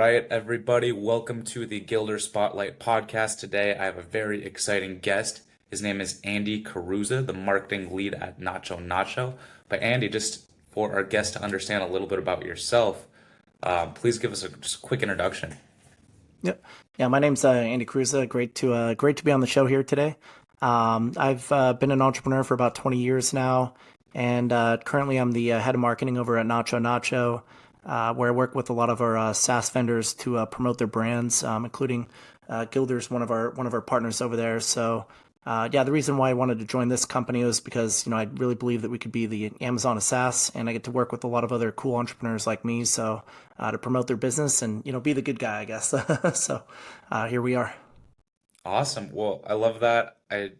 right, everybody. Welcome to the Gilder Spotlight podcast. Today, I have a very exciting guest. His name is Andy Karuza, the marketing lead at NachoNacho. But Andy, just for our guest to understand a little bit about yourself, please give us a just quick introduction. Yep. Yeah, my name's Andy Karuza. Great to be on the show here today. I've been an entrepreneur for about 20 years now, and currently I'm the head of marketing over at NachoNacho, where I work with a lot of our SaaS vendors to promote their brands, including Gilder's one of our partners over there. So yeah, the reason why I wanted to join this company was because I really believe that we could be the Amazon of SaaS, and I get to work with a lot of other cool entrepreneurs like me. So to promote their business and be the good guy, I guess. So here we are. Awesome. Well, I love that. I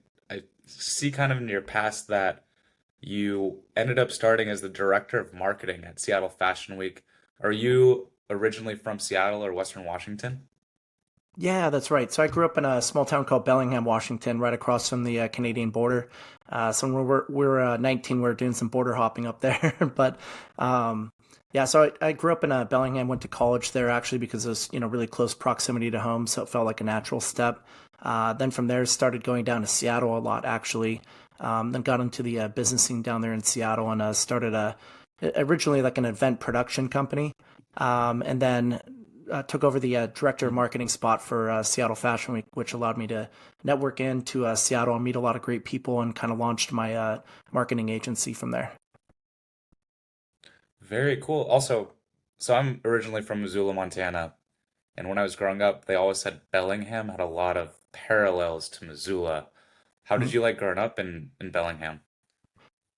see kind of in your past that you ended up starting as the director of marketing at Seattle Fashion Week. Are you originally from Seattle or Western Washington? Yeah, that's right. So I grew up in a small town called Bellingham, Washington, right across from the Canadian border. So when we were 19, we were doing some border hopping up there. But yeah, so I grew up in Bellingham, went to college there actually because it was really close proximity to home, so it felt like a natural step. Then from there, started going down to Seattle a lot actually. Then got into the business scene down there in Seattle and started originally like an event production company. And then took over the director of marketing spot for Seattle Fashion Week, which allowed me to network into Seattle and meet a lot of great people and kind of launched my marketing agency from there. Very cool. Also, so I'm originally from Missoula, Montana, and when I was growing up, they always said Bellingham had a lot of parallels to Missoula. How did Mhm. you like growing up in Bellingham?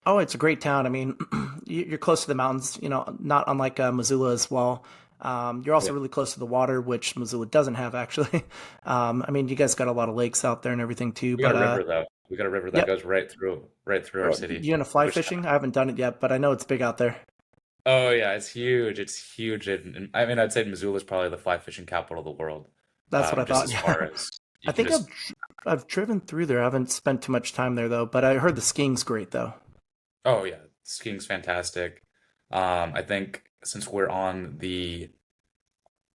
Oh, it's a great town. I mean, you're close to the mountains, not unlike Missoula as well. You're Yeah, also really close to the water, which Missoula doesn't have actually. I mean, you guys got a lot of lakes out there and everything too, we got but a river though. We got a river that yep. goes right through our city. You gonna fly Which, fishing? I haven't done it yet, but I know it's big out there. oh yeah, it's huge. It's huge. And I mean, I'd say Missoula is probably the fly fishing capital of the world. That's what I Just thought. as Yeah. far as I you can think just I've driven through there. I haven't spent too much time there though, but I heard the skiing's great though. Oh yeah, skiing's fantastic. I think since we're on the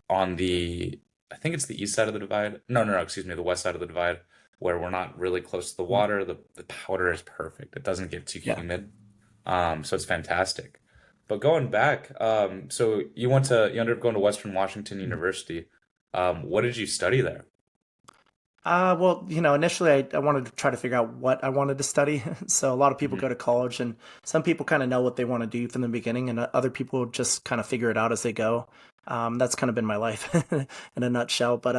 I think it's the east side of the divide. No, excuse me, the west side of the divide, where we're not really close to the Mm. water. The powder is perfect. It doesn't get too Yeah. humid. So it's fantastic. But going back, so you ended up going to Western Washington Mhm. University. What did you study there? Well, initially I wanted to try to figure out what I wanted to study. So a lot of people Mhm. go to college and some people kind of know what they want to do from the beginning and other people just kind of figure it out as they go. That's kind of been my life in a nutshell. But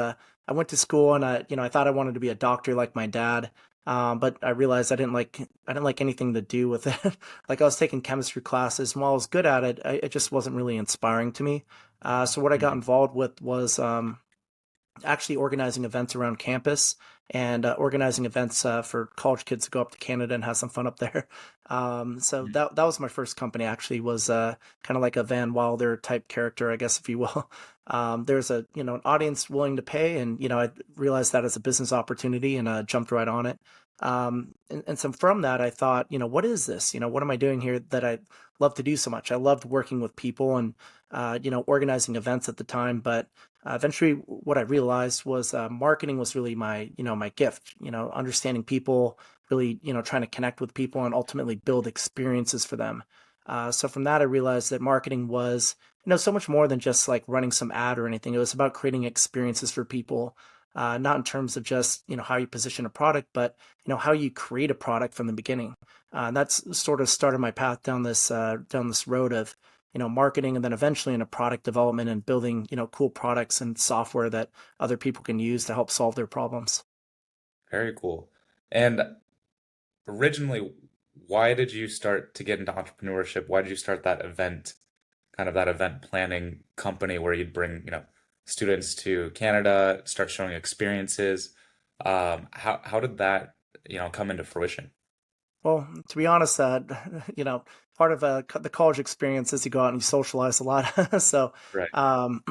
I went to school and I thought I wanted to be a doctor like my dad. But I realized I didn't like anything to do with it. Like I was taking chemistry classes, and while I was good at it, it just wasn't really inspiring to me. So what I got Mhm. involved with was actually organizing events around campus and organizing events for college kids to go up to Canada and have some fun up there. So Mhm. that was my first company. Actually, was kind of like a Van Wilder type character, I guess, if you will. There's a an audience willing to pay, and I realized that as a business opportunity and jumped right on it. And so from that, I thought, what is this? What am I doing here that I love to do so much? I loved working with people and organizing events at the time, but eventually what I realized was marketing was really my gift, understanding people, really, trying to connect with people and ultimately build experiences for them. So from that, I realized that marketing was, so much more than just like running some ad or anything. It was about creating experiences for people, not in terms of just, how you position a product, but, how you create a product from the beginning. And that's sort of started my path down this road of marketing and then eventually into product development and building, cool products and software that other people can use to help solve their problems. Very cool. And originally, why did you start to get into entrepreneurship? Why did you start that event planning company where you'd bring, students to Canada, start showing experiences? How did that, come into fruition? Well, to be honest, you know, part of the college experience is you go out and you socialize a lot. So, Right. um,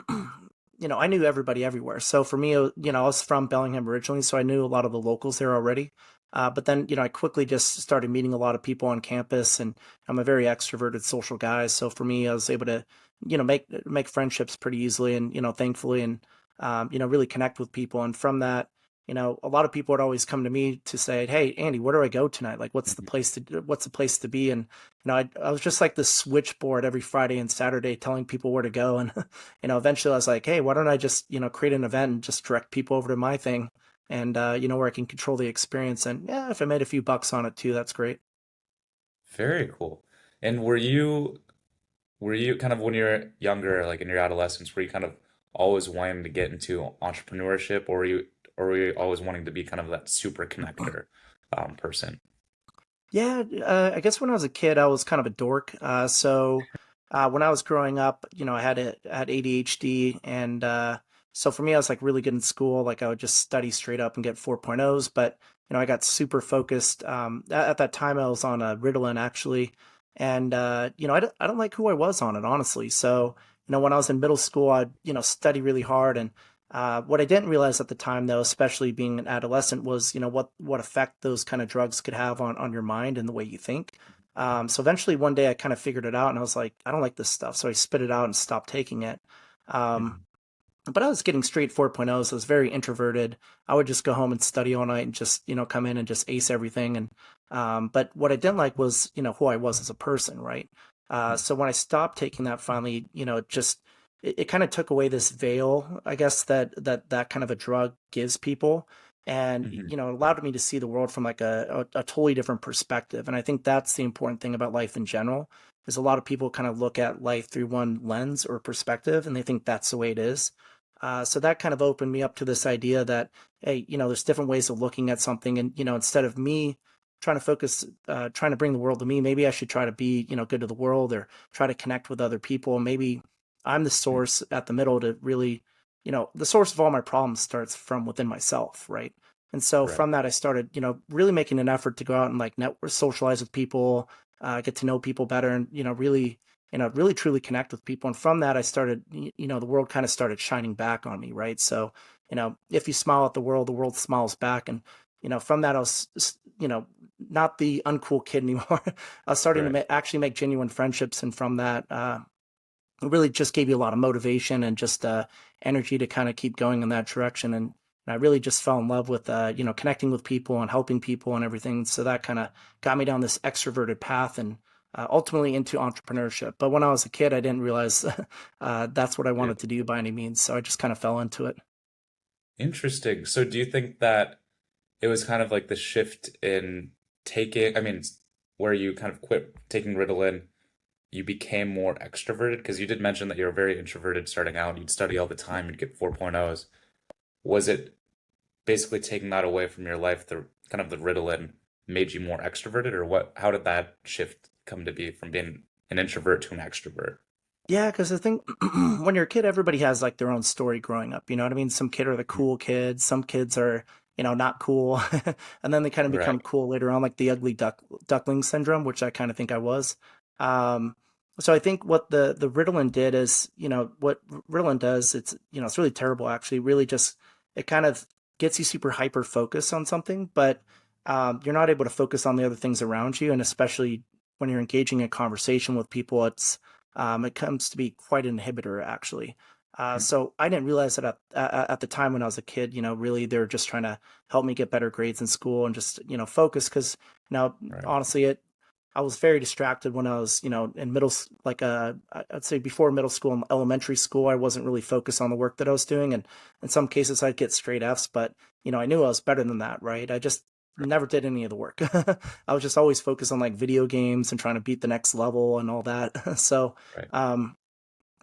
I knew everybody everywhere. So for me, I was from Bellingham originally, so I knew a lot of the locals there already. But then, I quickly just started meeting a lot of people on campus, and I'm a very extroverted social guy. So for me, I was able to, make friendships pretty easily, and thankfully, and really connect with people. And from that, a lot of people would always come to me to say, "Hey, Andy, where do I go tonight? Like, Mhm. what's the place to be?" And I was just like this switchboard every Friday and Saturday telling people where to go. And eventually I was like, hey, why don't I just create an event and just direct people over to my thing, and where I can control the experience. And yeah, if I made a few bucks on it too, that's great. Very cool. And were you kind of when you're younger, like in your adolescence, were you kind of always wanting to get into entrepreneurship, or were you always wanting to be kind of that super connector person? Yeah, I guess when I was a kid, I was kind of a dork. So when I was growing up, I had ADHD, and so for me, I was like really good in school. Like I would just study straight up and get 4.0s. But I got super focused. At that time, I was on a Ritalin actually, and I don't like who I was on it honestly. So when I was in middle school, I'd study really hard, and what I didn't realize at the time, though, especially being an adolescent, was what effect those kind of drugs could have on your mind and the way you think. So eventually, one day, I kind of figured it out, and I was like, I don't like this stuff. So I spit it out and stopped taking it. Um, Mhm. but I was getting straight 4.0s. So I was very introverted. I would just go home and study all night and just come in and just ace everything. And but what I didn't like was who I was as a person, right? So when I stopped taking that, finally, it kind of took away this veil, I guess, that kind of a drug gives people, and Mhm. it allowed me to see the world from like a totally different perspective. And I think that's the important thing about life in general, is a lot of people kind of look at life through one lens or perspective, and they think that's the way it is. So that kind of opened me up to this idea that, hey, there's different ways of looking at something, and instead of me trying to focus, trying to bring the world to me, maybe I should try to be good to the world, or try to connect with other people. Maybe I'm the Mhm. source at the middle to really, the source of all my problems starts from within myself, right? And so Right. from that, I started, really making an effort to go out and like network, socialize with people, get to know people better, and really truly connect with people. And from that, I started, the world kind of started shining back on me, right? So, if you smile at the world smiles back. And, from that, I was, not the uncool kid anymore. I was starting to Right. actually make genuine friendships. And from that, it really just gave you a lot of motivation and just energy to kind of keep going in that direction. And I really just fell in love with, connecting with people and helping people and everything. So that kind of got me down this extroverted path, and ultimately into entrepreneurship. But when I was a kid, I didn't realize that's what I Yeah. wanted to do by any means. So I just kind of fell into it. Interesting. So do you think that it was kind of like the shift in I mean, where you kind of quit taking Ritalin, you became more extroverted? Because you did mention that you were very introverted starting out. You'd study all the time, you'd get 4.0s. Was it basically taking that away from your life, the kind of the Ritalin made you more extroverted, or what? How did that shift come to be from being an introvert to an extrovert? Yeah, because I think when you're a kid, everybody has like their own story growing up. You know what I mean? Some kid are the Mhm. cool kids, some kids are, not cool. And then they kind of become Right. cool later on, like the ugly duckling syndrome, which I kind of think I was. Um, so I think what the Ritalin did is, what Ritalin does, it's really terrible actually. Really just, it kind of gets you super hyper focused on something, but you're not able to focus on the other things around you. And especially when you're engaging in conversation with people, it comes to be quite an inhibitor, actually. Mhm. So I didn't realize that at the time when I was a kid, really they were just trying to help me get better grades in school and just, focus. Because, Right. honestly, I was very distracted when I was, in like, I'd say before middle school and elementary school, I wasn't really focused on the work that I was doing. And in some cases, I'd get straight Fs, but, I knew I was better than that, right? I just never did any of the work. I was just always focused on like video games and trying to beat the next level and all that. So, Right. um,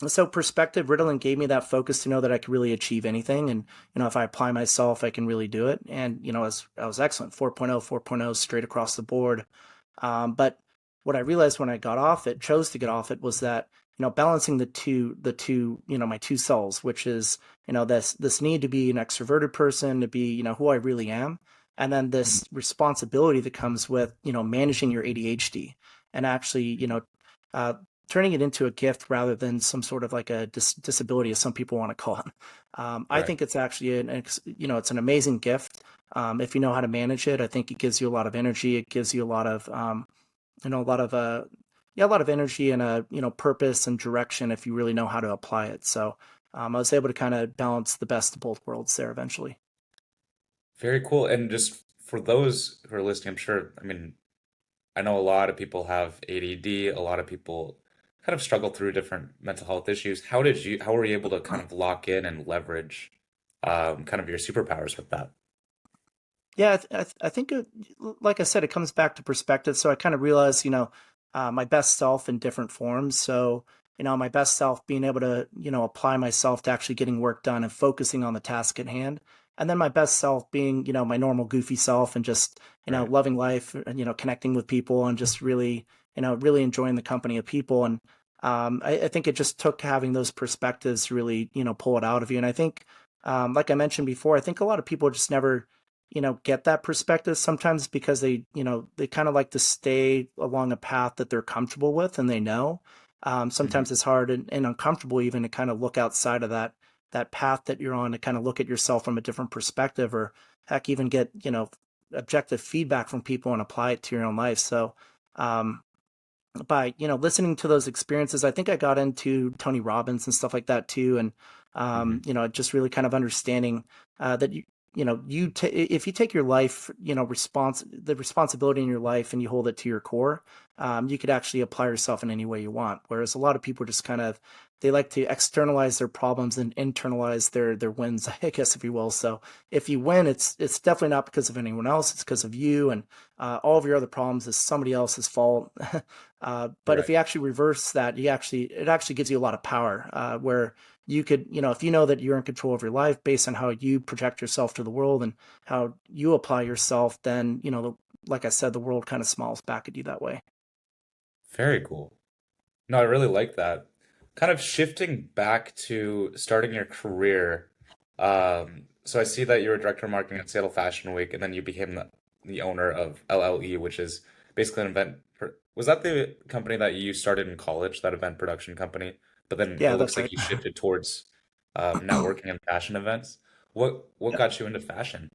so perspective, Ritalin gave me that focus to know that I could really achieve anything. And, if I apply myself, I can really do it. And, I was excellent, 4.0, 4.0 straight across the board. But what I realized when I got off it, chose to get off it, was that, balancing the two, my two selves, which is, this need to be an extroverted person, to be, who I really am. And then Mhm. this responsibility that comes with, managing your ADHD, and actually, uh, turning it into a gift rather than some sort of like a disability, as some people want to call it. I Right. think it's actually it's an amazing gift. If you know how to manage it. I think it gives you a lot of energy. It gives you a lot of a lot of yeah, a lot of energy and a purpose and direction if you really know how to apply it. So I was able to kind of balance the best of both worlds there eventually. Very cool. And just for those who are listening, I'm sure, I mean, I know a lot of people have ADD, a lot of people kind of struggle through different mental health issues. How were you able to kind of lock in and leverage kind of your superpowers with that? Yeah, I think, like I said, it comes back to perspective. So I kind of realized, my best self in different forms. So, my best self being able to, apply myself to actually getting work done and focusing on the task at hand. And then my best self being, my normal goofy self and just, Right. loving life and, connecting with people and just really, really enjoying the company of people. And I think it just took having those perspectives to really, pull it out of you. And I think, like I mentioned before, I think a lot of people just never get that perspective sometimes because they kind of like to stay along a path that they're comfortable with and they know. Hmm. Sometimes it's hard and uncomfortable even to kind of look outside of that path that you're on to kind of look at yourself from a different perspective or heck even get, objective feedback from people and apply it to your own life. So um, by listening to those experiences, I think I got into Tony Robbins and stuff like that too, and Hmm. just really kind of understanding that if you take your life, the responsibility in your life and you hold it to your core, you could actually apply yourself in any way you want. Whereas a lot of people just kind of they like to externalize their problems and internalize their wins, I guess if you will. So if you win, it's definitely not because of anyone else; it's because of you, and all of your other problems is somebody else's fault. But if Right. you actually reverse that, it actually gives you a lot of power, where you could, if you know that you're in control of your life based on how you project yourself to the world and how you apply yourself, then, like I said, the world kind of smiles back at you that way. Very cool. No, I really like that. Kind of shifting back to starting your career. So I see that you were director of marketing at Seattle Fashion Week, and then you became the owner of LLE, which is basically an event. Was that the company that you started in college, that event production company? But then it Yeah, looks that's like right. you shifted towards networking and fashion events. What Yeah. got you into fashion?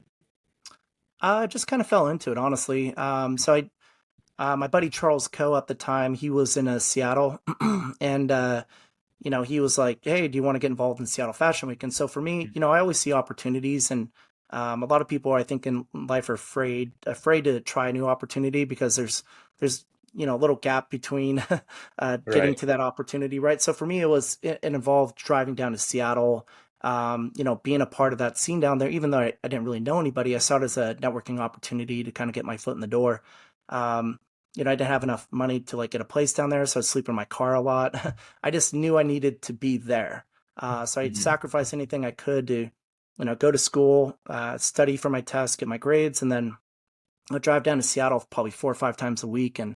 I just kind of fell into it, honestly. My buddy Charles Coe at the time, he was in Seattle, and he was like, "Hey, do you want to get involved in Seattle Fashion Week?" And so for me, I always see opportunities, and a lot of people I think in life are afraid to try a new opportunity because there's a little gap between getting Right. to that opportunity, right? So for me, it involved driving down to Seattle. Being a part of that scene down there, even though I didn't really know anybody, I saw it as a networking opportunity to kind of get my foot in the door. Um, I didn't have enough money to like get a place down there, so I'd sleep in my car a lot. I just knew I needed to be there. So I'd Mhm. sacrifice anything I could to, go to school, study for my tests, get my grades, and then I'd drive down to Seattle probably 4 or 5 times a week and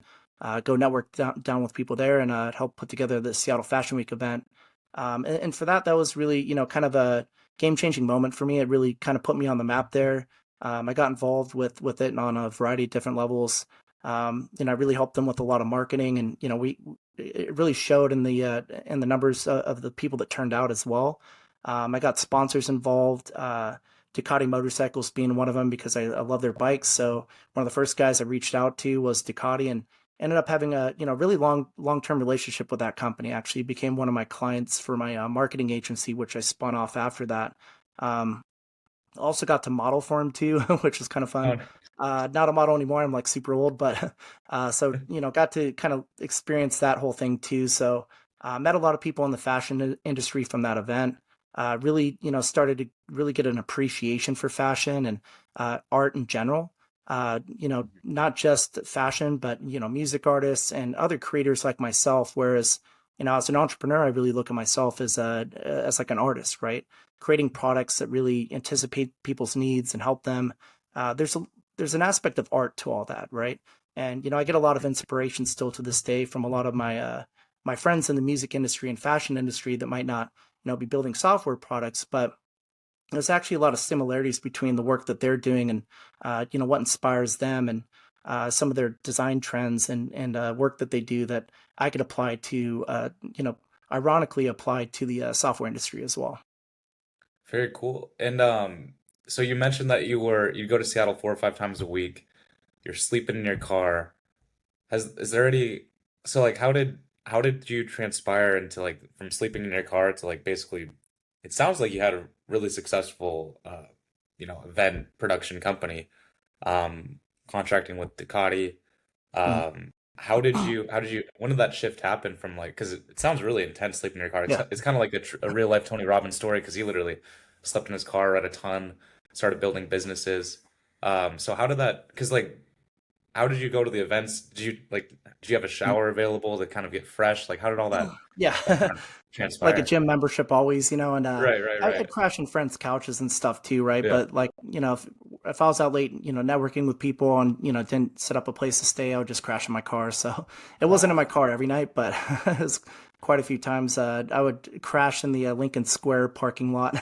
go network down with people there and help put together the Seattle Fashion Week event. And for that was really, kind of a game changing moment for me. It really kind of put me on the map there. I got involved with it on a variety of different levels. I really helped them with a lot of marketing, and it really showed in the numbers of the people that turned out as well. I got sponsors involved. Ducati motorcycles being one of them because I love their bikes. So one of the first guys I reached out to was Ducati, and ended up having a really long term relationship with that company. Actually, became one of my clients for my marketing agency, which I spun off after that. Um, Also got to model for him too, which was kind of Oh, fun. no. Not a model anymore. I'm like super old, but so got to kind of experience that whole thing too. So met a lot of people in the fashion industry from that event. Really, started to really get an appreciation for fashion and art in general. Not just fashion, but music artists and other creators like myself. Whereas, as an entrepreneur, I really look at myself as like an artist, right? Creating products that really anticipate people's needs and help them. There's an aspect of art to all that, right? And I get a lot of inspiration still to this day from a lot of my friends in the music industry and fashion industry that might not be building software products, but there's actually a lot of similarities between the work that they're doing and what inspires them. And some of their design trends and work that they do that I could apply to, ironically apply to the software industry as well. Very cool. And so you mentioned that you go to Seattle 4 or 5 times a week. You're sleeping in your car. Is there any so like how did you transpire into like from sleeping in your car to like basically it sounds like you had a really successful event production company um contracting with Ducati. Mhm. How did you when did that shift happen from like because it sounds really intense sleeping in your car. Yeah. It's kind of like a real life Tony Robbins story because he literally slept in his car, read a ton, started building businesses. So how did that because like how did you go to the events? Did you have a shower available to kind of get fresh? Like how did all that Yeah. kind of Like a transpire? gym membership always, and Right, right, I'd right. crash in friends' couches and stuff too, right? Yeah. But like, if I was out late, networking with people and, didn't set up a place to stay, I would just crash in my car. So it wasn't in my Wow. car every night, but it was quite a few times. I would crash in the Lincoln Square parking lot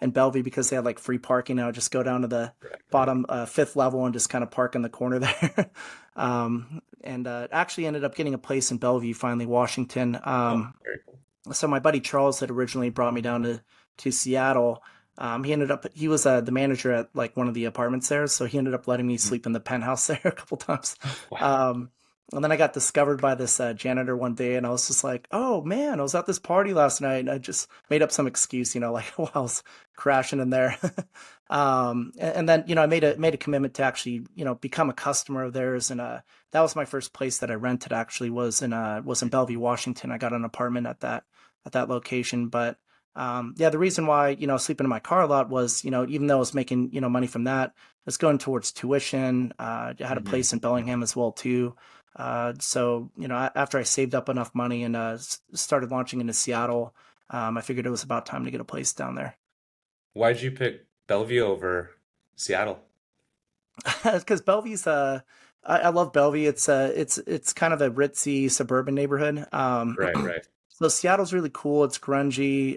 in Bellevue because they had like free parking. I would just go down to the Right, right. bottom fifth level and just kind of park in the corner there. And actually ended up getting a place in Bellevue, finally, Washington. Oh, very cool. So my buddy Charles had originally brought me down to Seattle. He was the manager at like one of the apartments there, so he ended up letting me Mhm. sleep in the penthouse there a couple times. Wow. Um, and then I got discovered by this janitor one day, and I was just like, "Oh man, I was at this party last night," and I just made up some excuse, like while I was crashing in there. And then I made a commitment to actually become a customer of theirs, and that was my first place that I rented. Actually, was in Bellevue, Washington. I got an apartment at that location. But yeah, the reason why sleeping in my car a lot was even though I was making money from that, it's going towards tuition. I had a Hmm. place in Bellingham as well too. So after I saved up enough money and started launching into Seattle, I figured it was about time to get a place down there. Why'd you pick Bellevue over Seattle? Because Bellevue's I love Bellevue. It's kind of a ritzy suburban neighborhood. Right, right. So Seattle's really cool. It's grungy.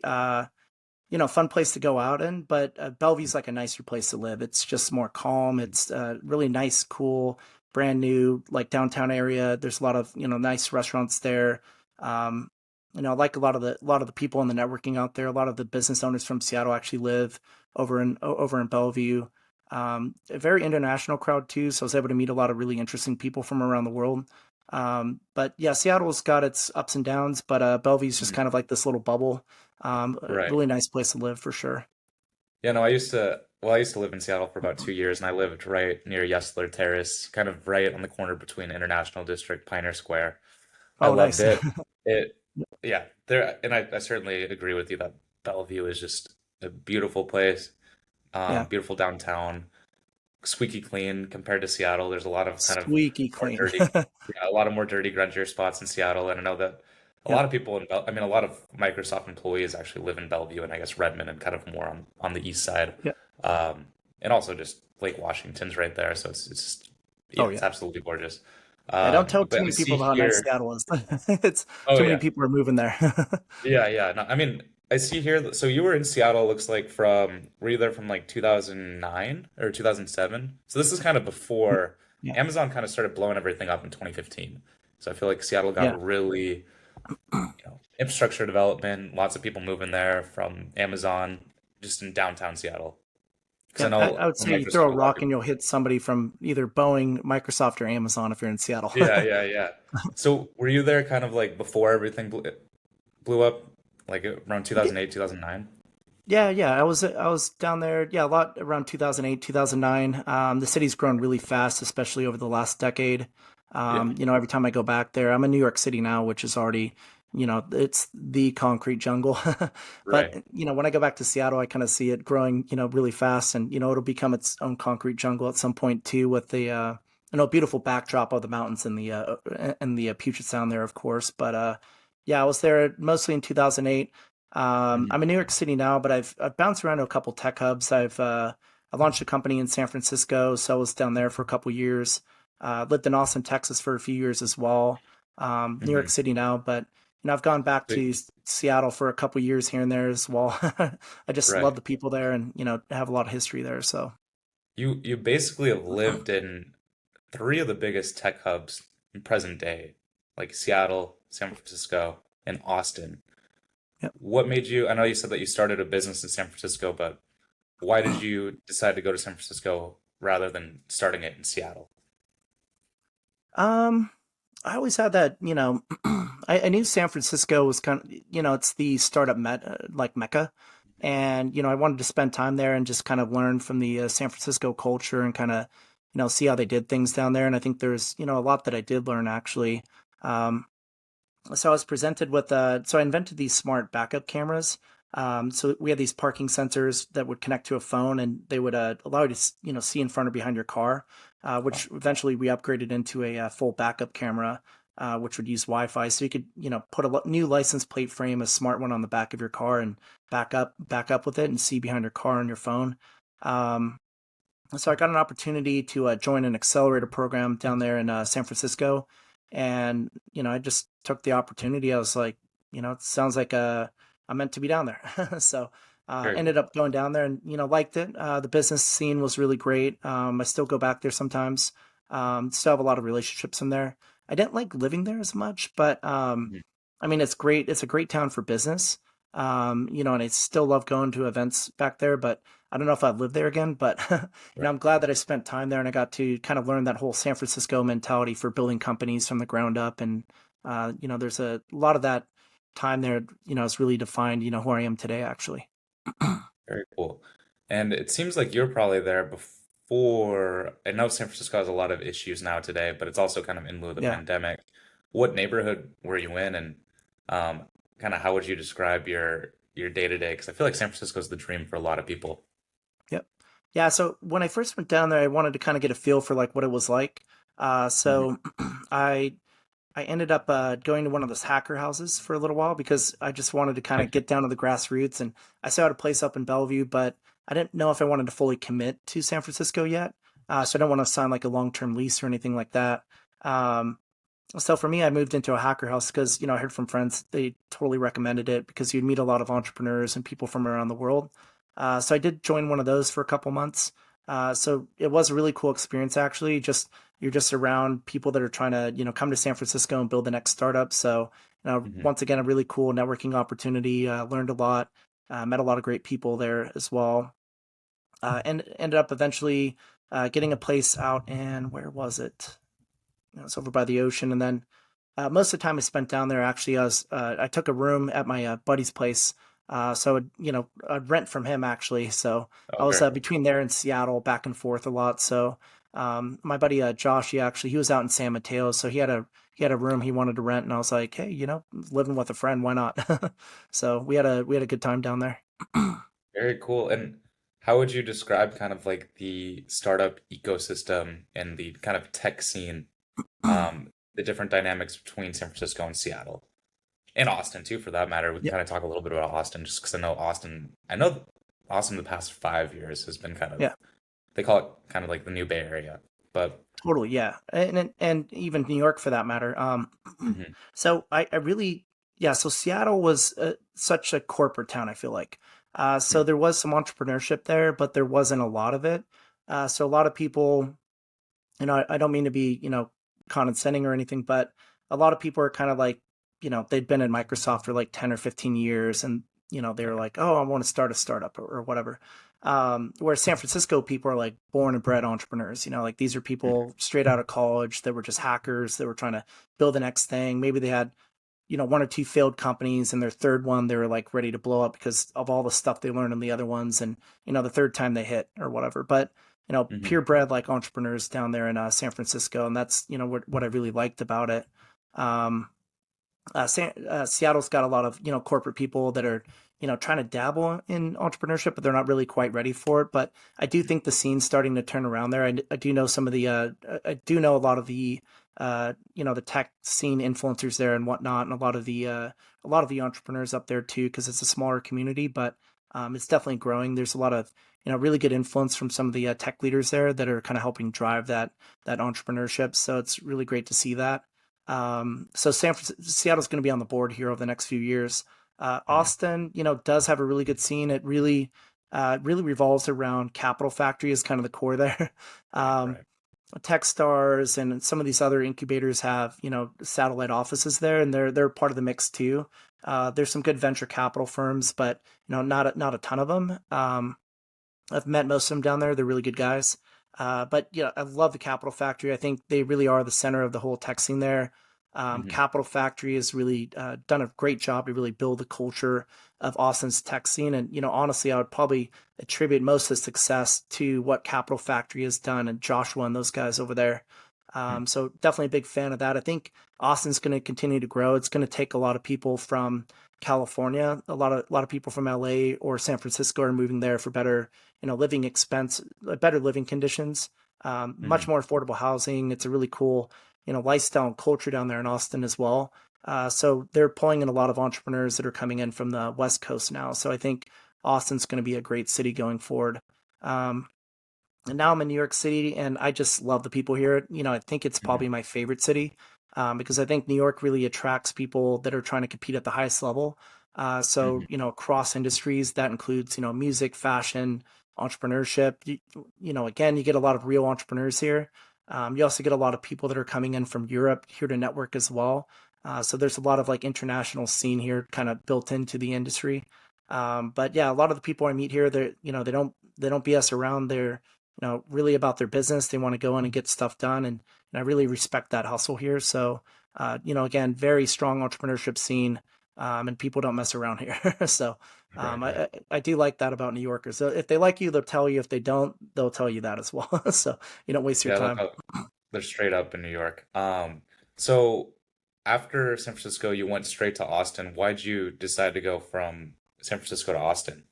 Fun place to go out in, but Bellevue's like a nicer place to live. It's just more calm. It's really nice, cool, brand new, like downtown area. There's a lot of, nice restaurants there. Um, I like a lot of the people in the networking out there. A lot of the business owners from Seattle actually live over in Bellevue. A very international crowd too, so I was able to meet a lot of really interesting people from around the world. But yeah, Seattle's got its ups and downs, but Bellevue's just Mhm. kind of like this little bubble. A Right. really nice place to live for sure. Yeah, no, I used to live in Seattle for about 2 years, and I lived right near Yesler Terrace, kind of right on the corner between International District, Pioneer Square. I Oh, loved nice. it. It, yeah, there, and I certainly agree with you that Bellevue is just a beautiful place, Yeah, beautiful downtown, squeaky clean compared to Seattle. There's a lot of kind of squeaky more clean. dirty, yeah, a lot of more dirty, grungier spots in Seattle. And I know that a Yeah, lot of people I mean, a lot of Microsoft employees actually live in Bellevue and I guess Redmond and kind of more on the east side. yeah. Um, and also just Lake Washington's right there, so it's just yeah, Oh, it's yeah. absolutely gorgeous. Yeah, don't tell too But I many see people how nice here, Seattle is. It's oh too many yeah, people are moving there. yeah, yeah. No, I mean, I see here. So you were in Seattle. Looks like from were you there from like 2009 or 2007? So this is kind of before Yeah, Amazon kind of started blowing everything up in 2015. So I feel like Seattle yeah. got really, infrastructure development. Lots of people moving there from Amazon, just in downtown Seattle. Because I Yeah, I know would for say you throw Microsoft, a a lot of rock and people. you'll hit somebody from either Boeing, Microsoft, or Amazon if you're in Seattle. Yeah, yeah, yeah. So were you there kind of like before everything blew up, like around Yeah, 2008, 2009? yeah, yeah. I was down there, yeah, a lot around 2008, 2009. The city's grown really fast, especially over the last decade. Yeah. Every time I go back there, I'm in New York City now, which is already, it's the concrete jungle. But, Right. when I go back to Seattle, I kind of see it growing, really fast, and it'll become its own concrete jungle at some point too, with the beautiful backdrop of the mountains and the Puget Sound there, of course. But yeah, I was there mostly in 2008. Mhm. I'm in New York City now, but I've bounced around to a couple tech hubs. I launched a company in San Francisco, so I was down there for a couple years. Lived in Austin, Texas for a few years as well. New York Mhm. City now, but I've gone back So, to Seattle for a couple years here and there as well. I just love right. the people there, and have a lot of history there. So You basically have lived in three of the biggest tech hubs in present day, like Seattle, San Francisco, and Austin. Yep. What made you, I know you said that you started a business in San Francisco, but why did you decide to go to San Francisco rather than starting it in Seattle? Um, I always had that, I knew San Francisco was kind of, it's the startup like Mecca. And, I wanted to spend time there and just kind of learn from the San Francisco culture and kind of, see how they did things down there. And I think there's, a lot that I did learn actually. Um, so I was presented with so I invented these smart backup cameras. So we had these parking sensors that would connect to a phone, and they would allow you to see in front or behind your car, Oh, which eventually we upgraded into a, full backup camera, which would use Wi-Fi. So you could put a new license plate frame, a smart one, on the back of your car and back up with it and see behind your car on your phone. Um, so I got an opportunity to join an accelerator program down there in San Francisco, and I just took the opportunity. I was like, it sounds like I'm meant to be down there. So very ended cool. up going down there and liked it. The business scene was really great. I still go back there sometimes. Still have a lot of relationships in there. I didn't like living there as much, but Mhm. I mean, it's great. It's a great town for business. And I still love going to events back there, but I don't know if I'd live there again. But Right. I'm glad that I spent time there and I got to kind of learn that whole San Francisco mentality for building companies from the ground up. And there's a lot of that time there. Has really defined who I am today, actually. Very cool. And it seems like you're probably there before. I know San Francisco has a lot of issues now today, but it's also kind of in lieu of the Yeah. pandemic. What neighborhood were you in, and um, kind of how would you describe your day to day? Because I feel like San Francisco is the dream for a lot of people. Yep. Yeah. So when I first went down there, I wanted to kind of get a feel for like what it was like. Hmm. So I I ended up going to one of those hacker houses for a little while because I just wanted to kind of get down to the grassroots. And I saw a place up in Bellevue, but I didn't know if I wanted to fully commit to San Francisco yet. So I don't want to sign like a long-term lease or anything like that. Um, so for me, I moved into a hacker house because I heard from friends they totally recommended it because you'd meet a lot of entrepreneurs and people from around the world. So I did join one of those for a couple months. So it was a really cool experience actually. Just you're just around people that are trying to come to San Francisco and build the next startup. So Hmm. once again, a really cool networking opportunity. Learned a lot. Met a lot of great people there as well. And ended up eventually getting a place out in where was it? It's over by the ocean. And then most of the time I spent down there, actually, I took a room at my buddy's place. I'd rent from him actually. So I Oh, was very cool. between there and Seattle, back and forth a lot. So my buddy Josh, he was out in San Mateo, so he had a room he wanted to rent, and I was like, hey, living with a friend, why not? So we had a good time down there. Very cool. And how would you describe kind of like the startup ecosystem and the kind of tech scene, the different dynamics between San Francisco and Seattle? And Austin too, for that matter. We can Yeah, kind of talk a little bit about Austin, just because I know Austin the past 5 years has been kind of, yeah. they call it kind of like the new Bay Area. But Totally, yeah, and even New York for that matter. mhm, So I really, yeah. So Seattle was such a corporate town. I feel like, so mhm, there was some entrepreneurship there, but there wasn't a lot of it. So a lot of people, I don't mean to be condescending or anything, but a lot of people are kind of like, they'd been in Microsoft for like 10 or 15 years, and they were right. like, oh, I want to start a startup or whatever. Where San Francisco people are like born and bred entrepreneurs. Like these are Mhm, people straight out of college that were just hackers that were trying to build the next thing. Maybe they had one or two failed companies, and their third one they were like ready to blow up because of all the stuff they learned in the other ones, and the third time they hit or whatever. But mhm, purebred like entrepreneurs down there in San Francisco, and that's what I really liked about it. Um, Seattle's got a lot of corporate people that are trying to dabble in entrepreneurship, but they're not really quite ready for it. But I do think the scene's starting to turn around there. I do know some of the I do know a lot of the the tech scene influencers there and whatnot, and a lot of the entrepreneurs up there too, because it's a smaller community, but it's definitely growing. There's a lot of really good influence from some of the tech leaders there that are kind of helping drive that entrepreneurship. So it's really great to see that. So Seattle's going to be on the board here over the next few years. mhm. Austin, does have a really good scene. It really revolves around Capital Factory is kind of the core there. Right, Um, right. Techstars and some of these other incubators have, satellite offices there, and they're part of the mix too. There's some good venture capital firms, but not a ton of them. I've met most of them down there. They're really good guys. But yeah, I love the Capital Factory. I think they really are the center of the whole tech scene there. Hmm. Capital Factory has really done a great job to really build the culture of Austin's tech scene. And, honestly, I would probably attribute most of the success to what Capital Factory has done and Joshua and those guys over there. So definitely a big fan of that. I think Austin's going to continue to grow. It's going to take a lot of people from California. A lot of people from LA or San Francisco are moving there for better, living expense, better living conditions, much Hmm. more affordable housing. It's a really cool, lifestyle and culture down there in Austin as well. So they're pulling in a lot of entrepreneurs that are coming in from the West Coast now. So I think Austin's going to be a great city going forward. Um, and now I'm in New York City, and I just love the people here. I think it's Hmm. probably my favorite city because I think New York really attracts people that are trying to compete at the highest level. So, Hmm. across industries, that includes, music, fashion, entrepreneurship. Again, you get a lot of real entrepreneurs here. You also get a lot of people that are coming in from Europe here to network as well. So there's a lot of like international scene here kind of built into the industry. But yeah, a lot of the people I meet here, they don't BS around. They're really about their business. They want to go in and get stuff done. And I really respect that hustle here. So, again, very strong entrepreneurship scene. And people don't mess around here. So, Right, right. I do like that about New Yorkers. So if they like you, they'll tell you. If they don't, they'll tell you that as well. So you don't waste your Yeah, time. they're straight up in New York. So after San Francisco, you went straight to Austin. Why'd you decide to go from San Francisco to Austin?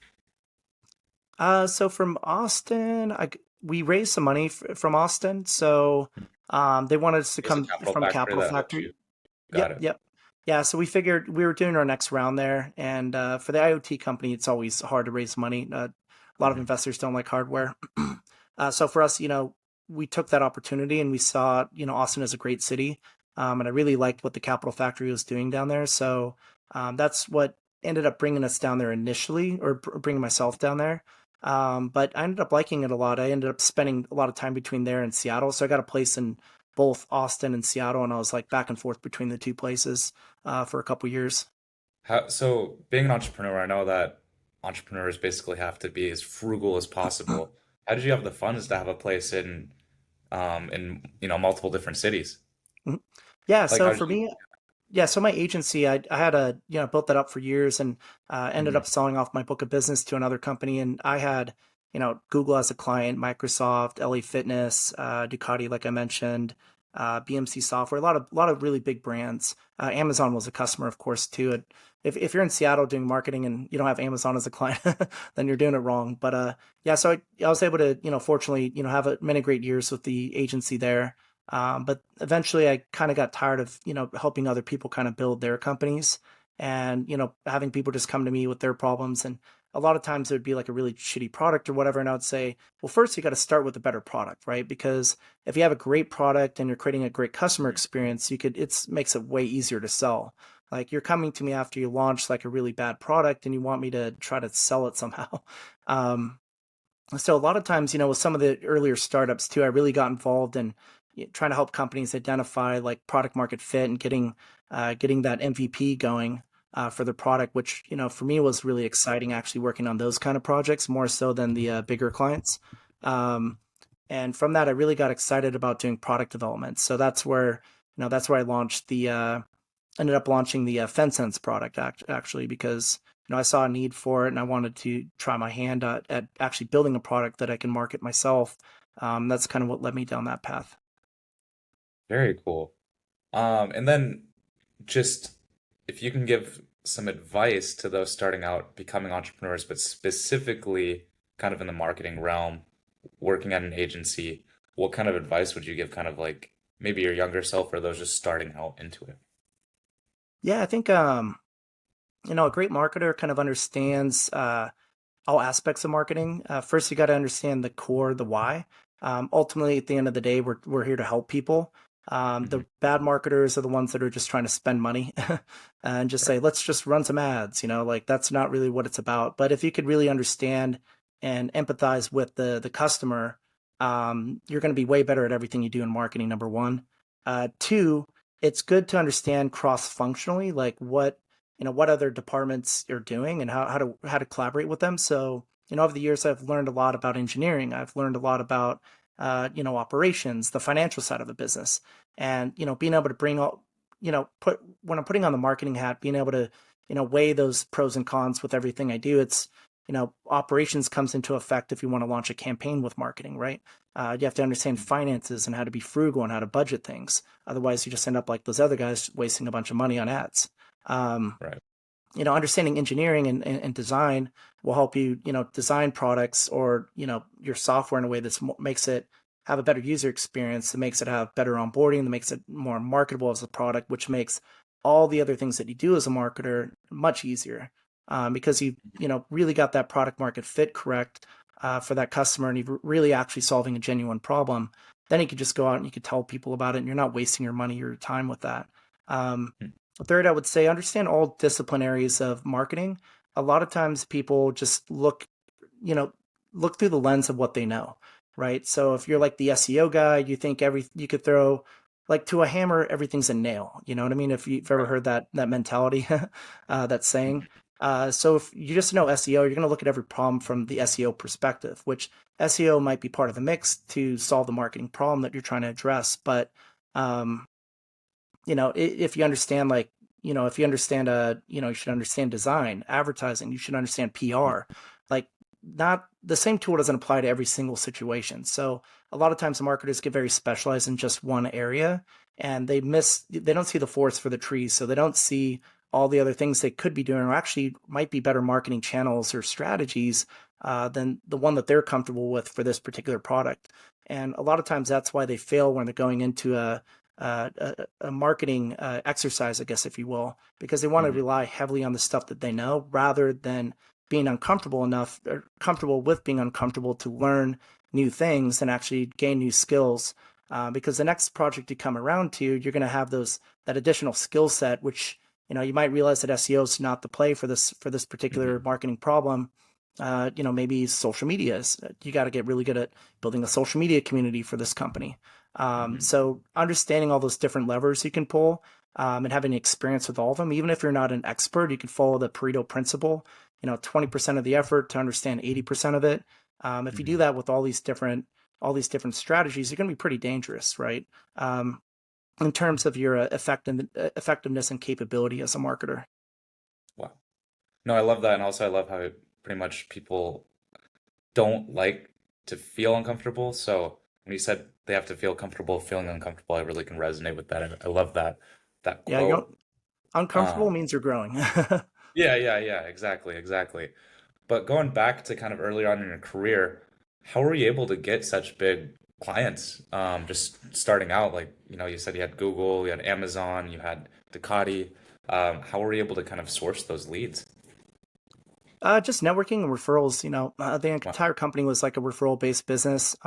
So from Austin, we raised some money from Austin. So, they wanted us to Was it come Capital from Factory Capital that helped Factory. you? Got Yep, it. yep. Yeah, so we figured we were doing our next round there, and for the IoT company, it's always hard to raise money. A lot of Hmm. investors don't like hardware. So for us, we took that opportunity and we saw, Austin is a great city, and I really liked what the Capital Factory was doing down there. So that's what ended up bringing us down there initially, or bringing myself down there. But I ended up liking it a lot. I ended up spending a lot of time between there and Seattle, so I got a place in both Austin and Seattle, and I was like back and forth between the two places for a couple years. So being an entrepreneur, I know that entrepreneurs basically have to be as frugal as possible. How did you have the funds to have a place in multiple different cities? Mhm. Yeah, Like so how did for you? me, yeah, so my agency, I had built that up for years, and ended Mhm. up selling off my book of business to another company, and I had Google as a client, Microsoft, LA Fitness, Ducati, like I mentioned, BMC Software, a lot of really big brands. Amazon was a customer, of course, too. If you're in Seattle doing marketing and you don't have Amazon as a client, then you're doing it wrong. But yeah, so I was able to fortunately have many great years with the agency there. But eventually I kind of got tired of, helping other people kind of build their companies and, having people just come to me with their problems. And a lot of times it would be like a really shitty product or whatever. And I would say, well, first you got to start with a better product, right? Because if you have a great product and you're creating a great customer experience, it makes it way easier to sell. Like you're coming to me after you launch like a really bad product and you want me to try to sell it somehow. Um, so a lot of times, with some of the earlier startups too, I really got involved in trying to help companies identify like product market fit and getting that MVP going for the product, which for me was really exciting. Actually, working on those kind of projects more so than the bigger clients. Um, and from that, I really got excited about doing product development. So that's where I launched the ended up launching the FenSense product actually because I saw a need for it and I wanted to try my hand at actually building a product that I can market myself. That's kind of what led me down that path. Very cool. And then just if you can give some advice to those starting out becoming entrepreneurs, but specifically kind of in the marketing realm, working at an agency, what kind of advice would you give kind of like maybe your younger self or those just starting out into it? Yeah, I think a great marketer kind of understands all aspects of marketing. First, you got to understand the core, the why. Ultimately, at the end of the day, we're here to help people. The Hmm. bad marketers are the ones that are just trying to spend money and just say, let's just run some ads. Like that's not really what it's about. But if you could really understand and empathize with the customer, you're going to be way better at everything you do in marketing, number one. Two, it's good to understand cross-functionally, like what other departments are doing and how to collaborate with them. So, over the years, I've learned a lot about engineering. I've learned a lot about, operations, the financial side of the business, and, being able to bring all, put when I'm putting on the marketing hat, being able to, weigh those pros and cons with everything I do. It's, operations comes into effect if you want to launch a campaign with marketing, right? You have to understand finances and how to be frugal and how to budget things. Otherwise, you just end up like those other guys wasting a bunch of money on ads. Um, Right. Understanding engineering and design will help you, design products or, your software in a way that makes it have a better user experience, that makes it have better onboarding, that makes it more marketable as a product, which makes all the other things that you do as a marketer much easier because you really got that product market fit correct for that customer and you're really actually solving a genuine problem. Then you could just go out and you could tell people about it and you're not wasting your money or your time with that. Um, Mm. Third, I would say understand all disciplinaries of marketing. A lot of times people just you know, look through the lens of what they know, right? So if you're like the SEO guy, you think you could throw like to a hammer, everything's a nail. You know what I mean? If you've ever Right. heard that mentality, that saying. Mhm. So if you just know SEO, you're going to look at every problem from the SEO perspective, which SEO might be part of the mix to solve the marketing problem that you're trying to address. But um, if you understand if you understand you should understand design, advertising, you should understand PR. Like not the same tool doesn't apply to every single situation. So a lot of times marketers get very specialized in just one area and they don't see the forest for the trees. So they don't see all the other things they could be doing or actually might be better marketing channels or strategies than the one that they're comfortable with for this particular product. And a lot of times that's why they fail when they're going into a marketing exercise, I guess, if you will, because they want to Mhm. rely heavily on the stuff that they know rather than being uncomfortable enough or comfortable with being uncomfortable to learn new things and actually gain new skills. Because the next project you come around to, you're going to have that additional skill set, which you might realize that SEO is not the play for this particular Mhm. marketing problem. Maybe social media is. You got to get really good at building a social media community for this company. Mhm. So understanding all those different levers you can pull and having experience with all of them, even if you're not an expert, you can follow the Pareto principle. 20% of the effort to understand 80% of it. If you do Mhm. that with all these different strategies, you're going to be pretty dangerous, right? In terms of your effectiveness and capability as a marketer. Wow. No, I love that, and also I love how pretty much people don't like to feel uncomfortable. So when you said they have to feel comfortable feeling uncomfortable, I really can resonate with that. I love that Yeah, you don't quote. uncomfortable Um, means you're growing. yeah, yeah, yeah, exactly, exactly. But going back to kind of early on in your career, how were you able to get such big clients? Just starting out, like, you said you had Google, you had Amazon, you had Ducati. How were you able to kind of source those leads? Just networking and referrals. The Wow. entire company was like a referral based business.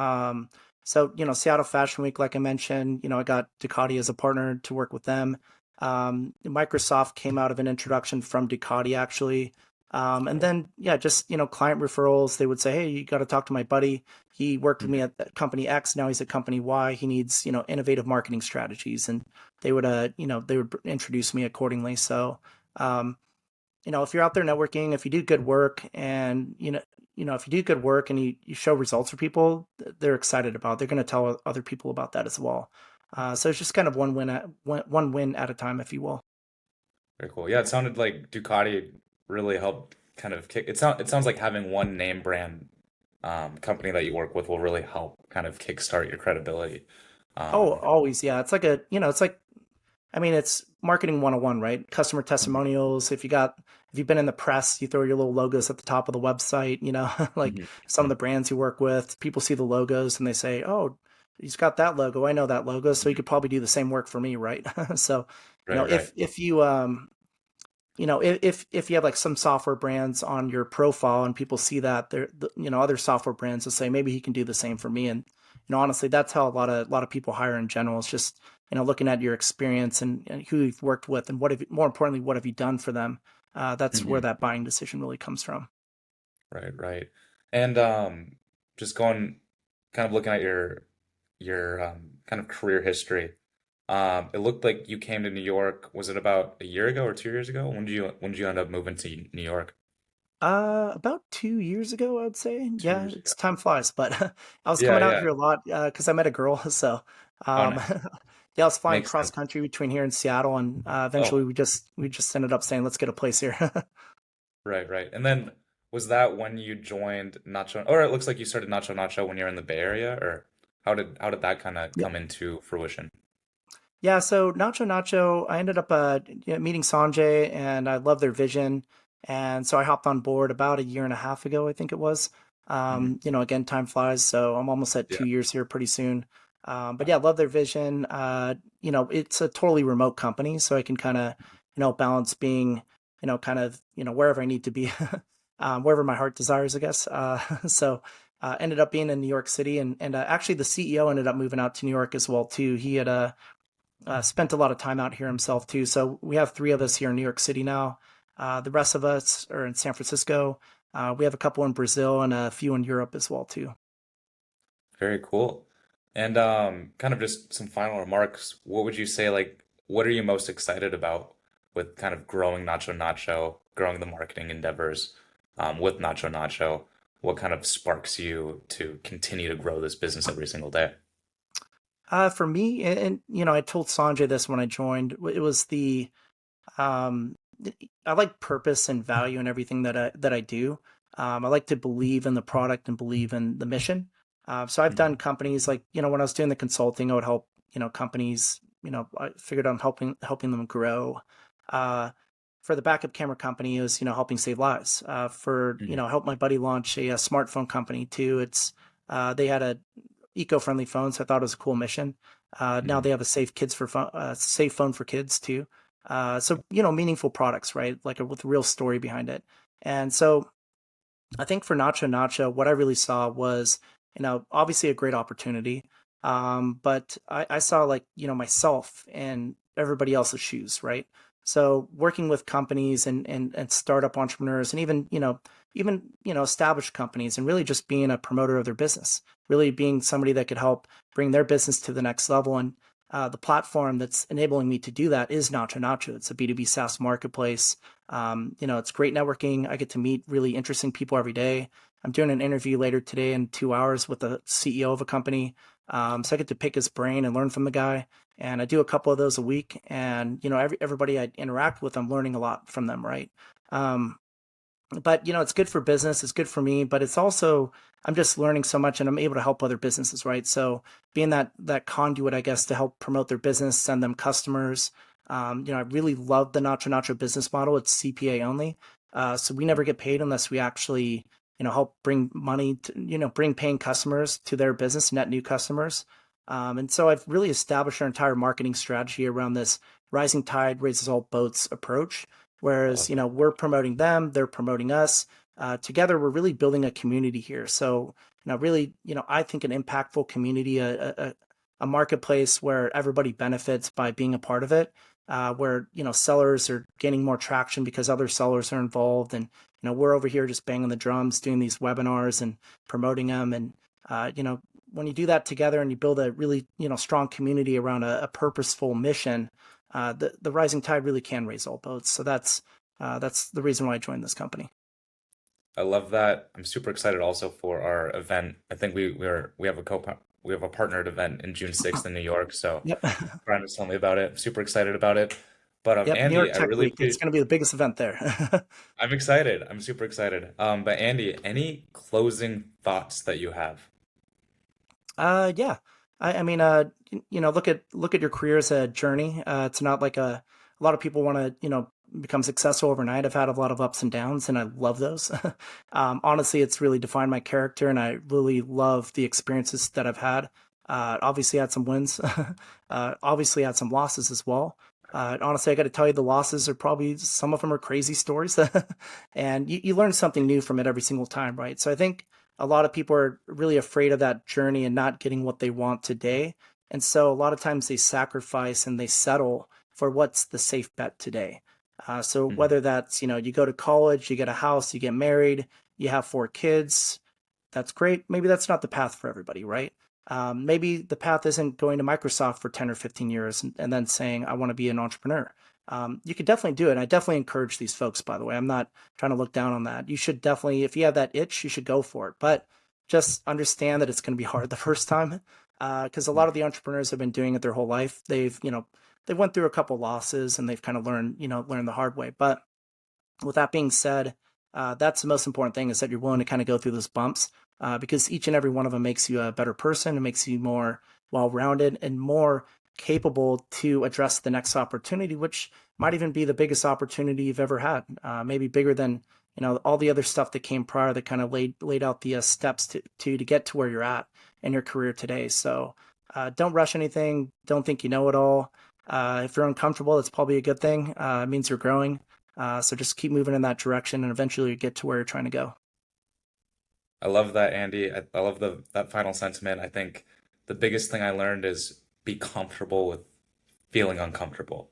So, Seattle Fashion Week, like I mentioned, I got Ducati as a partner to work with them. Microsoft came out of an introduction from Ducati, actually. And Oh. then, yeah, just, client referrals. They would say, hey, you got to talk to my buddy. He worked with me Mhm. at company X. Now he's at company Y. He needs, innovative marketing strategies. And they would introduce me accordingly. So, um, if you're out there networking, if you do good work and, if you do good work and you show results for people, they're excited about it. They're going to tell other people about that as well. So it's just kind of one win at a time, if you will. Very cool. Yeah, it sounded like Ducati really helped kind of kick. It sounds like having one name brand company that you work with will really help kind of kickstart your credibility. Oh, Um, always. Yeah. It's like, I mean, it's marketing 101, right? Customer mhm. testimonials. If you've been in the press, you throw your little logos at the top of the website, like Mhm. some of Mhm. the brands you work with, people see the logos and they say, oh, he's got that logo. I know that logo. So he Mhm. could probably do the same work for me, right? So, Right, right. if you, if you have like some software brands on your profile and people see that other software brands will say maybe he can do the same for me. And, honestly, that's how a lot of people hire in general. It's just, looking at your experience and who you've worked with and more importantly, what have you done for them? That's where Mhm. that buying decision really comes from. Right, right. And just going kind of looking at your kind of career history. It looked like you came to New York. Was it about a year ago or 2 years ago? When did you end up moving to New York? About 2 years ago, I would say. 2 Yeah, years ago. it's time flies, but I was Yeah, coming out yeah. here a lot because I met a girl. So, Oh, um, nice. yeah, I was flying Makes cross sense. country between here and Seattle, and eventually Oh, we just ended up saying, let's get a place here. right, right. And then was that when you joined Nacho, or it looks like you started NachoNacho when you're in the Bay Area, or how did that kind of come into fruition? Yeah, so NachoNacho, I ended up meeting Sanjay, and I love their vision, and so I hopped on board about a year and a half ago, I think it was. Hmm. Again, time flies, so I'm almost at Yeah. 2 years here pretty soon. But yeah, love their vision. It's a totally remote company, so I can kind of, balance being, kind of, wherever I need to be, wherever my heart desires, I guess. So ended up being in New York City, and actually the CEO ended up moving out to New York as well too. He had spent a lot of time out here himself too. So we have three of us here in New York City now. The rest of us are in San Francisco. We have a couple in Brazil and a few in Europe as well too. Very cool. And kind of just some final remarks. What would you say, like, what are you most excited about with kind of growing NachoNacho, growing the marketing endeavors with NachoNacho? What kind of sparks you to continue to grow this business every single day? For me, and I told Sanjay this when I joined. It was um, I like purpose and value in everything that I do. I like to believe in the product and believe in the mission. So I've done Mhm. companies like when I was doing the consulting, I would help companies. I figured I'm helping them grow. Uh, for the backup camera company, it was helping save lives. For Mhm. help my buddy launch a smartphone company too. They had a eco-friendly phone, so I thought it was a cool mission. Now Mhm. they have a safe phone for kids too. So meaningful products, right? Like with a real story behind it. And so I think for NachoNacho, what I really saw was, obviously a great opportunity. But I saw like, myself and everybody else's shoes, right? So working with companies and startup entrepreneurs and even established companies and really just being a promoter of their business, really being somebody that could help bring their business to the next level. And the platform that's enabling me to do that is NachoNacho. It's a B2B SaaS marketplace. It's great networking. I get to meet really interesting people every day. I'm doing an interview later today in 2 hours with the CEO of a company. So I get to pick his brain and learn from the guy. And I do a couple of those a week. And, everybody I interact with, I'm learning a lot from them, right? Um, but it's good for business, it's good for me, but it's also I'm just learning so much and I'm able to help other businesses, right? So being that conduit, I guess, to help promote their business, send them customers. I really love the NachoNacho business model. It's CPA only, so we never get paid unless we actually help bring money to bring paying customers to their business, net new customers. And so I've really established our entire marketing strategy around this rising tide raises all boats approach. I Whereas, love that. we're promoting them, they're promoting us. Together, we're really building a community here. So, really, I think an impactful community, a marketplace where everybody benefits by being a part of it, where, sellers are gaining more traction because other sellers are involved. And, we're over here just banging the drums, doing these webinars and promoting them. And, when you do that together and you build a really, strong community around a purposeful mission, the rising tide really can raise all boats. So that's the reason why I joined this company. I love that. I'm super excited also for our event. I think we have a partnered event in June 6th in New York. So Yep. Brian was telling me about it. I'm super excited about it. But Yep. New Andy, York I Tech really Week. It's appreciate. going to be the biggest event there. I'm excited. I'm super excited. But Andy, any closing thoughts that you have? Yeah. I mean, look at your career as a journey. It's not like a lot of people want to, become successful overnight. I've had a lot of ups and downs, and I love those. Honestly, it's really defined my character, and I really love the experiences that I've had. Obviously, had some wins. Obviously, had some losses as well. Honestly, I got to tell you, the losses are probably some of them are crazy stories, and you learn something new from it every single time, right? So I think a lot of people are really afraid of that journey and not getting what they want today. And so a lot of times they sacrifice and they settle for what's the safe bet today. So Mhm. whether that's, you go to college, you get a house, you get married, you have four kids, that's great. Maybe that's not the path for everybody, right? Maybe the path isn't going to Microsoft for 10 or 15 years and then saying, I want to be an entrepreneur. You could definitely do it. And I definitely encourage these folks, by the way. I'm not trying to look down on that. You should definitely, if you have that itch, you should go for it. But just understand that it's going to be hard the first time, because a lot of the entrepreneurs have been doing it their whole life. They went through a couple losses and they've kind of learned the hard way. But with that being said, that's the most important thing, is that you're willing to kind of go through those bumps, because each and every one of them makes you a better person. It makes you more well-rounded and more capable to address the next opportunity, which might even be the biggest opportunity you've ever had, maybe bigger than all the other stuff that came prior that kind of laid out the steps to get to where you're at in your career today. So don't rush anything. Don't think you know it all. If you're uncomfortable, it's probably a good thing. It means you're growing. So just keep moving in that direction, and eventually you get to where you're trying to go. I love that, Andy. I love that final sentiment. I think the biggest thing I learned is be comfortable with feeling uncomfortable.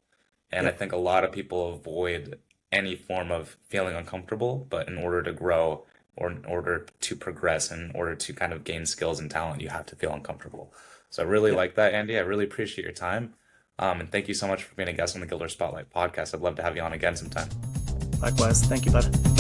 And I Yep. think a lot of people avoid any form of feeling uncomfortable, but in order to grow or in order to progress, in order to kind of gain skills and talent, you have to feel uncomfortable. So I really Yep. like that, Andy. I really appreciate your time. And thank you so much for being a guest on the Gilder Spotlight podcast. I'd love to have you on again sometime. Likewise. Thank you, bud.